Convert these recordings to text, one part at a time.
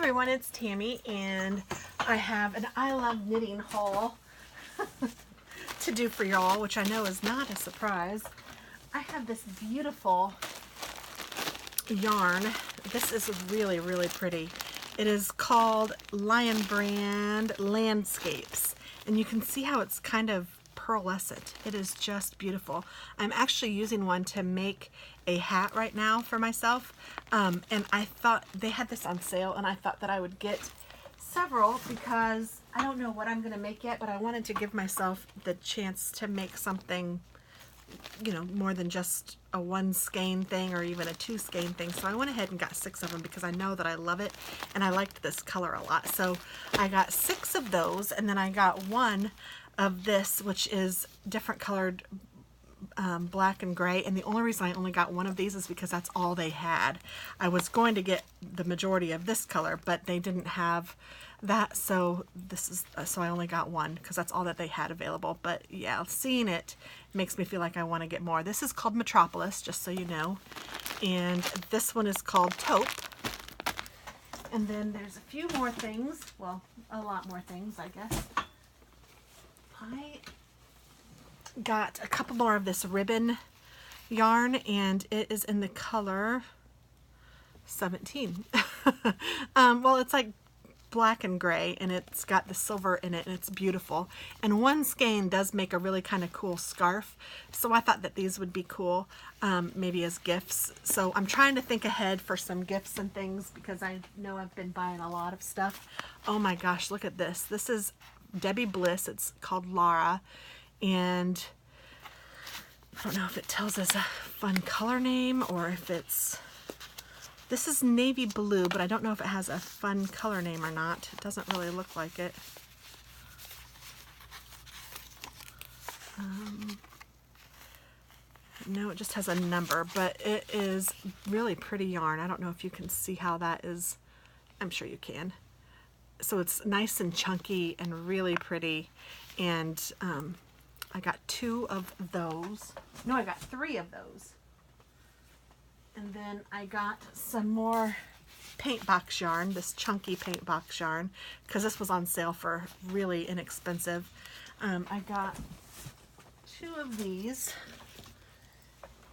everyone, it's Tammy, and I have an I Love Knitting haul to do for y'all, which I know is not a surprise. I have this beautiful yarn. This is really, really pretty. It is called Lion Brand Landscapes, and you can see how it's kind of pearlescent. It is just beautiful. I'm actually using one to make a hat right now for myself, and I thought they had this on sale, and I thought that I would get several because I don't know what I'm going to make yet, but I wanted to give myself the chance to make something, you know, more than just a one skein thing or even a two skein thing. So I went ahead and got 6 of them because I know that I love it and I liked this color a lot. So I got 6 of those, and then I got one of this, which is different colored black and gray, and the only reason I only got one of these is because that's all they had. I was going to get the majority of this color, but they didn't have that, so this is so I only got one because that's all that they had available. But yeah, seeing it makes me feel like I want to get more. This is called Metropolis, just so you know, and this one is called Taupe. And then there's a few more things, well, a lot more things, I guess. I got a couple more of this ribbon yarn, and it is in the color 17. Well, it's like black and gray, and it's got the silver in it, and it's beautiful. And one skein does make a really kind of cool scarf, so I thought that these would be cool, maybe as gifts. So I'm trying to think ahead for some gifts and things because I know I've been buying a lot of stuff. Oh my gosh, look at this. This is Debbie Bliss. It's called Laura, and I don't know if it tells us a fun color name or if it's, this is navy blue, but I don't know if it has a fun color name or not. It doesn't really look like it. No, it just has a number, but it is really pretty yarn. I don't know if you can see how that is. I'm sure you can. So it's nice and chunky and really pretty, and I got 2 of those. No, I got 3 of those. And then I got some more Paintbox yarn, this chunky Paintbox yarn, because this was on sale for really inexpensive. I got 2 of these,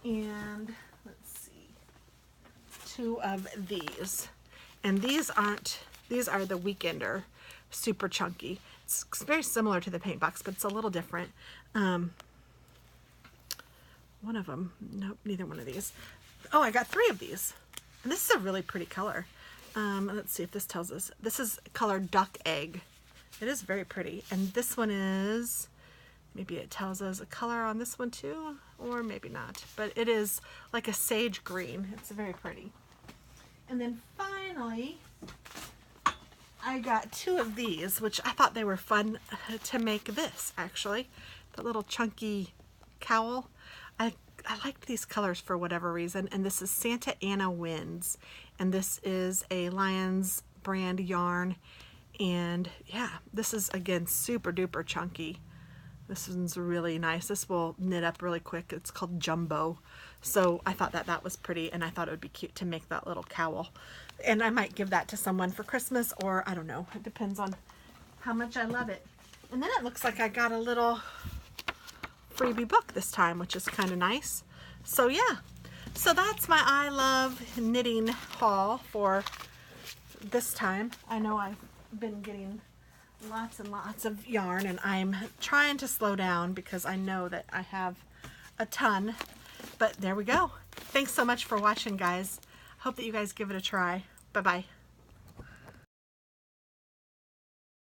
and let's see, 2 of these. And these are the Weekender, super chunky. It's very similar to the Paintbox, but it's a little different. One of them, nope, neither one of these. Oh, I got 3 of these, and this is a really pretty color. Let's see if this tells us. This is colored Duck Egg. It is very pretty, and this one is, maybe it tells us a color on this one too, or maybe not, but it is like a sage green. It's very pretty. And then finally, I got 2 of these, which I thought they were fun to make this, actually. The little chunky cowl. I liked these colors for whatever reason, and this is Santa Ana Winds, and this is a Lions brand yarn, and yeah, this is, again, super duper chunky. This one's really nice. This will knit up really quick. It's called Jumbo. So I thought that that was pretty, and I thought it would be cute to make that little cowl. And I might give that to someone for Christmas, or I don't know. It depends on how much I love it. And then it looks like I got a little freebie book this time, which is kind of nice. So yeah. So that's my I Love Knitting haul for this time. I know I've been getting lots and lots of yarn, and I'm trying to slow down because I know that I have a ton, but there we go. Thanks so much for watching, guys. Hope that you guys give it a try. Bye-bye.